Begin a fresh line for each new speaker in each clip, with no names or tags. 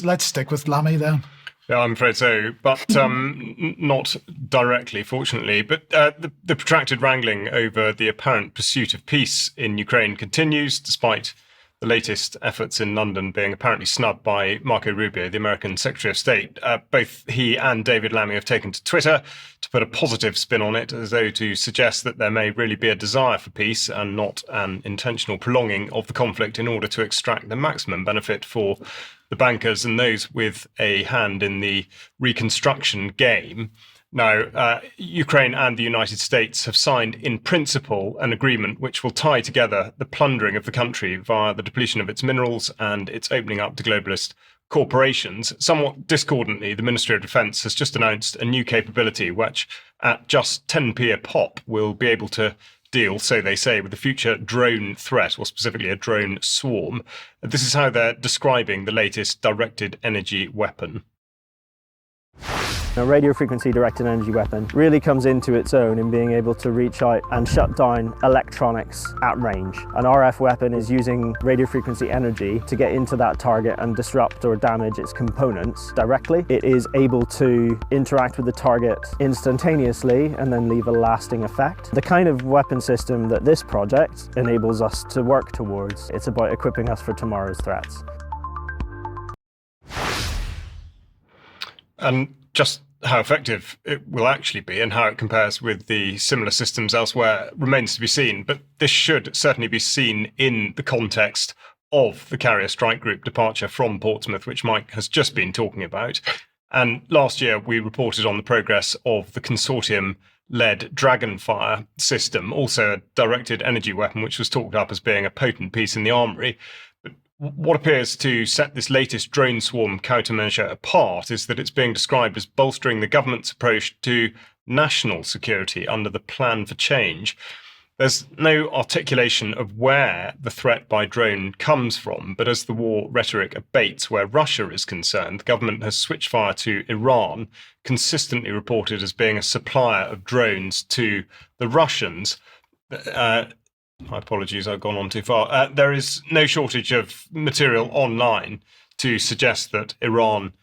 let's stick with Lammy then.
Yeah, I'm afraid so, but not directly, fortunately. But the protracted wrangling over the apparent pursuit of peace in Ukraine continues, despite the latest efforts in London being apparently snubbed by Marco Rubio, the American Secretary of State. Both he and David Lammy have taken to Twitter to put a positive spin on it, as though to suggest that there may really be a desire for peace and not an intentional prolonging of the conflict in order to extract the maximum benefit for the bankers and those with a hand in the reconstruction game. Now, Ukraine and the United States have signed in principle an agreement which will tie together the plundering of the country via the depletion of its minerals and its opening up to globalist corporations. Somewhat discordantly, the Ministry of Defence has just announced a new capability which, at just 10p a pop, will be able to deal, so they say, with the future drone threat, or specifically a drone swarm. This is how they're describing the latest directed energy weapon.
A radio frequency directed energy weapon really comes into its own in being able to reach out and shut down electronics at range. An RF weapon is using radio frequency energy to get into that target and disrupt or damage its components directly. It is able to interact with the target instantaneously and then leave a lasting effect. The kind of weapon system that this project enables us to work towards, it's about equipping us for tomorrow's threats.
And just how effective it will actually be and how it compares with the similar systems elsewhere remains to be seen. But this should certainly be seen in the context of the carrier strike group departure from Portsmouth, which Mike has just been talking about. And last year, we reported on the progress of the consortium-led Dragonfire system, also a directed energy weapon, which was talked up as being a potent piece in the armoury. What appears to set this latest drone swarm countermeasure apart is that it's being described as bolstering the government's approach to national security under the Plan for Change. There's no articulation of where the threat by drone comes from, but as the war rhetoric abates where Russia is concerned, the government has switched fire to Iran, consistently reported as being a supplier of drones to the Russians. My apologies, I've gone on too far. There is no shortage of material online to suggest that Iran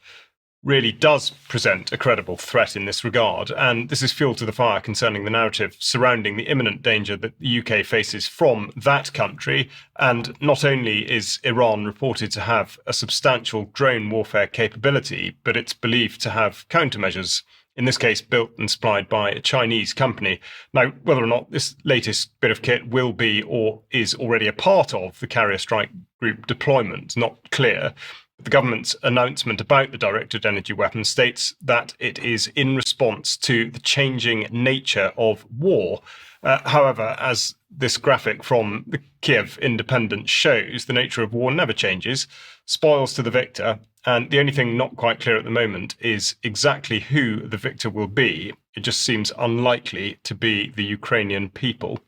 really does present a credible threat in this regard. And this is fuel to the fire concerning the narrative surrounding the imminent danger that the UK faces from that country. And not only is Iran reported to have a substantial drone warfare capability, but it's believed to have countermeasures, in this case built and supplied by a Chinese company. Now, whether or not this latest bit of kit will be or is already a part of the carrier strike group deployment, not clear. The government's announcement about the directed energy weapon states that it is in response to the changing nature of war. However, as this graphic from the Kyiv Independent shows, the nature of war never changes, spoils to the victor, and the only thing not quite clear at the moment is exactly who the victor will be. It just seems unlikely to be the Ukrainian people.